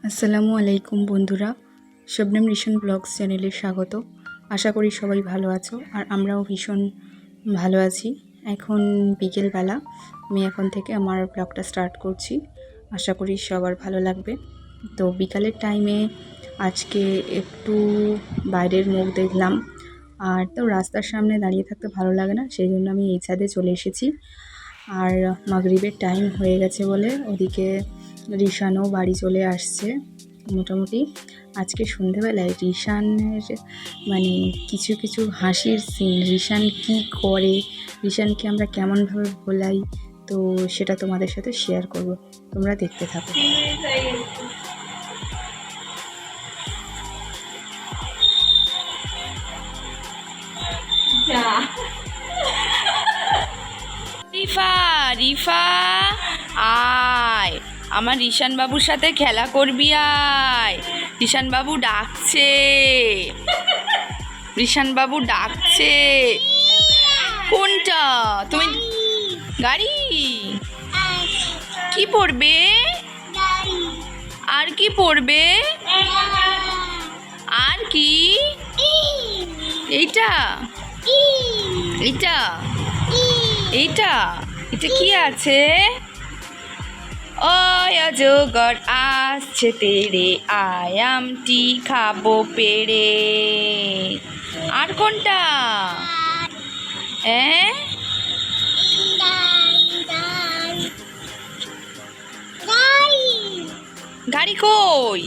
আসসালামু আলাইকুম বন্ধুরা, শবনম রিশন ব্লগস চ্যানেলে স্বাগত। আশা করি সবাই ভালো আছো আর আমরাও ভীষণ ভালো আছি। এখন বিকেলবেলা, আমি এখন থেকে আমার ব্লগটা স্টার্ট করছি। আশা করি সবার ভালো লাগবে। তো বিকালের টাইমে আজকে একটু বাইরের মুখ দেখলাম, আর তো রাস্তার সামনে দাঁড়িয়ে থাকতে ভালো লাগে না, সেই জন্য আমি এই ছাদে চলে এসেছি। আর মাগরিবের টাইম হয়ে গেছে বলে ওদিকে রিশানও বাড়ি চলে আসছে মোটামুটি। আজকে সন্ধেবেলায় রিশানের মানে কিছু কিছু হাসির সিন, রিশান কি করে, রিশানকে আমরা কেমনভাবে ভোলাই, তো সেটা তোমাদের সাথে শেয়ার করব, তোমরা দেখতে থাকো। রিফা রিফা আয়, আমার রিশান বাবুর সাথে খেলা করবি, আয়। রিশান বাবু ডাকছে, রিশান বাবু ডাকছে। কোনটা? তুমি গাড়ি কি পড়বে? আর কি পড়বে? আর কি? এইটা এইটা এইটা এটা কি আছে? ওই অজগর আসছে তেরে, আয়ামটি খাবো পেড়ে। আর কোনটা? গাড়ি কই?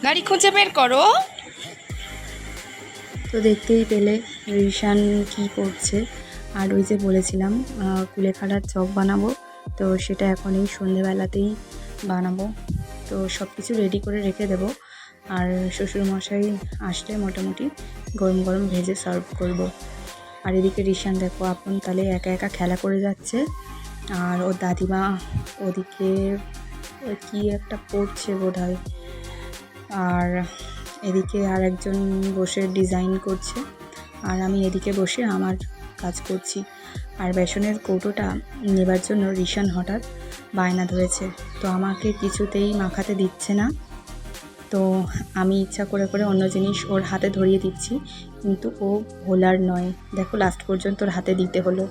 গাড়ি খুঁজে বের করো। তো দেখতেই পেলে রিশান কি করছে। আর ওই যে বলেছিলাম কুলেখাড়ার চপ বানাবো, তো সেটা এখন এই সন্ধেবেলাতেই বানাবো। তো সব কিছু রেডি করে রেখে দেবো, আর শ্বশুরমশাই আসলে মোটামুটি গরম গরম ভেজে সার্ভ করব। আর এদিকে রিশান দেখো আপন তালে একা একা খেলা করে যাচ্ছে, আর ওর দাদিমা ওদিকে কি একটা পড়ছে বোধহয়। আর এদিকে আর একজন বসে ডিজাইন করছে, আর আমি এদিকে বসে আমার কাজ করছি। আর বেসনের কৌটোটা নেবার জন্য রিশান হঠাৎ বায়না ধরেছে, তো আমাকে কিছুতেই মাখাতে দিচ্ছে না। তো আমি ইচ্ছা করে করে অন্য জিনিস ওর হাতে ধরিয়ে দিচ্ছি, কিন্তু ও ভোলার নয়। দেখো লাস্ট পর্যন্ত ওর হাতে দিতে হলো।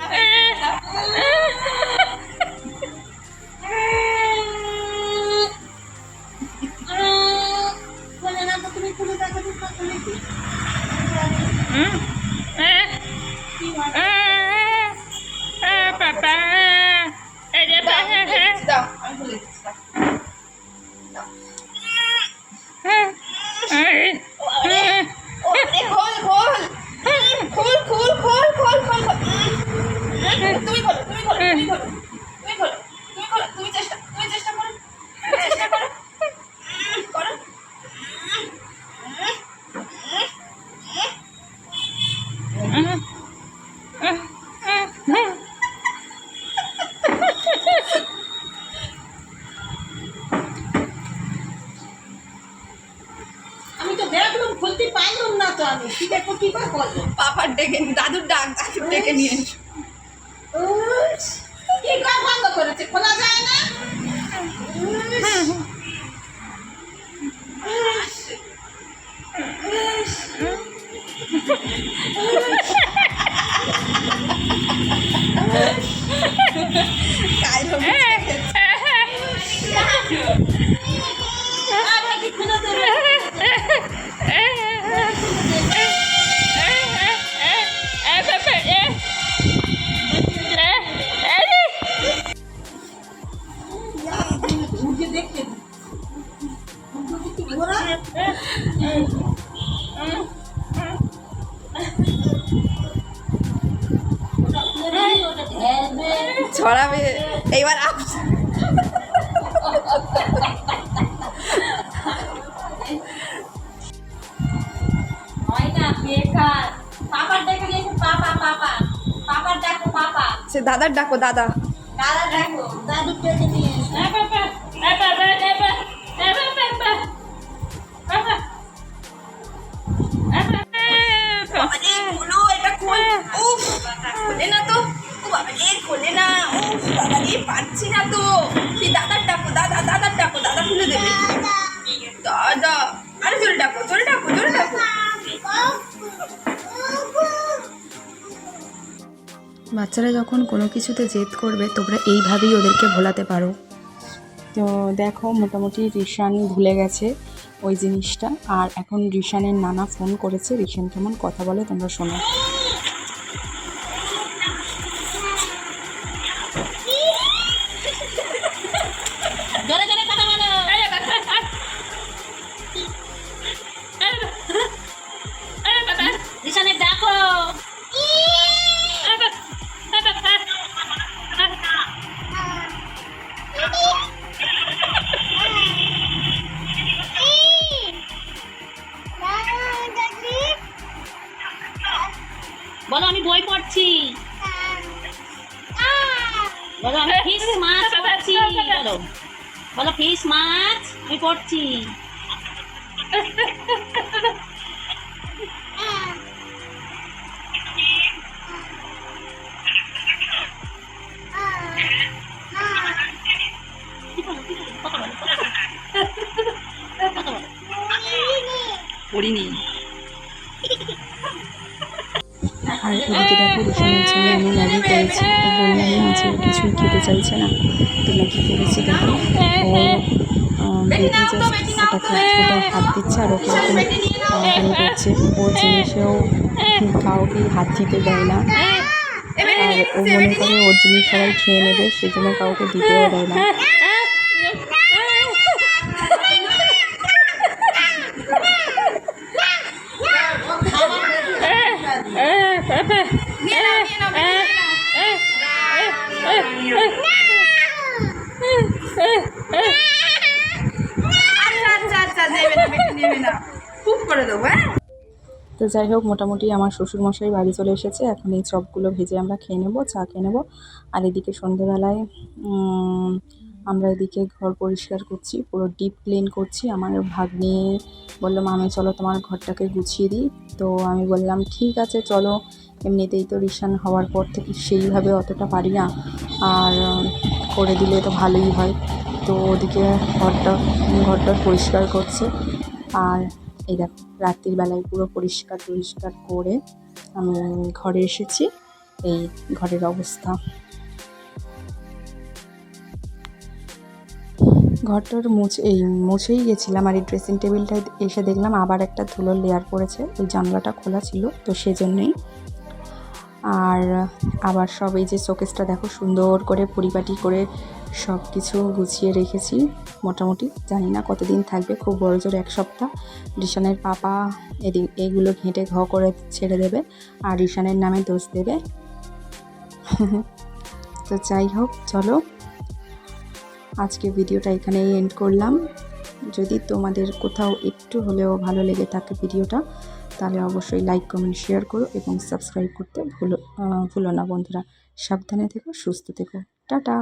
খুলতে পারলাম না তো, আমি কি দেখো কি করে করলো। পাপার ডেকে, দাদুর ডাক, দাদুর ডেকে নিয়ে কি কাজ বন্ধ করেছে, খোলা যায় না। ছড়াবে এইবার। দাদার ডাকো, দাদা দাদু পেটে নিয়ে এটা খোল। উফ, খোলে না তো, ও বাবা রে, খোলে না। উফ বাবা রে, পারছি না তো। বাচ্চারা যখন কোনো কিছুতে জেদ করবে তোমরা এইভাবেই ওদেরকে ভোলাতে পারো। তো দেখো মোটামুটি রিশান ভুলে গেছে ওই জিনিসটা, আর এখন রিশানের নানা ফোন করেছে। রিশান কেমন কথা বলে তোমরা শোনো। দেখো বলো আমি বই পড়ছি, বলো আমি ফিশ মাছ পড়ছি, বলো বলো ফিশ মাছ আমি পড়ছি। পড়িনি। আর এদিকে দেখো রিশানের জন্য আমি ম্যাগি করেছি। ও বললাম না যে ও কিছুই খেতে চাইছে না, তো ম্যাগি করেছি। দেখো ও বেবি জাস্ট ওটাকে হাত দিচ্ছে আর ওকে এরকম করছে। ওর জিনিসেও কাউকে হাত দিতে দেয় না, আর ও মনে করে ওর জিনিস সবাই খেয়ে নেবে, সেজন্য কাউকে দিতেও দেয় না। আচ্ছা নেবে না, বেশি নেবে না, খুব করে দেবো। হ্যাঁ, তো যাই হোক মোটামুটি আমার শ্বশুরমশাই বাড়ি চলে এসেছে। এখন এই চপগুলো ভেজে আমরা খেয়ে নেবো, চা খেয়ে নেবো। আর এদিকে সন্ধেবেলায় আমরা এদিকে ঘর পরিষ্কার করছি, পুরো ডিপ ক্লিন করছি। আমার ভাগ্নি বললো মামি চলো তোমার ঘরটাকে গুছিয়ে দিই। তো আমি বললাম ঠিক আছে চলো, এমনিতেই তো রিশান হওয়ার পর থেকে সেইভাবে অতটা পারি না, আর করে দিলে তো ভালোই হয়। তো ওদিকে ঘরটা পরিষ্কার করছে। আর এই দেখো রাত্রির বেলায় পুরো পরিষ্কার করে আমি ঘরে এসেছি। এই ঘরের অবস্থা, ঘরটার মুছেই গেছিলাম। আর এই ড্রেসিং টেবিলটায় এসে দেখলাম আবার একটা ধুলোর লেয়ার পড়েছে, ওই জানলাটা খোলা ছিল তো সেজন্যই। আর আবার সব এই যে শোকেসটা দেখো সুন্দর করে পরিপাটি করে সব কিছু গুছিয়ে রেখেছি। মোটামুটি জানি না কতদিন থাকবে, খুব বড়জোর 1 সপ্তাহ। রিশানের পাপা এগুলো ঘেঁটে করে ছেড়ে দেবে আর রিশানের নামে দোষ দেবে। তো যাই হোক চলো, আজকে ভিডিওটা এখানেই এন্ড করলাম। যদি তোমাদের কোথাও একটু হলেও ভালো লেগে থাকে ভিডিওটা, তাহলে অবশ্যই লাইক কমেন্ট শেয়ার করো এবং সাবস্ক্রাইব করতে ভুলো না বন্ধুরা। সাবধানে থেকো, সুস্থ থেকো, টাটা।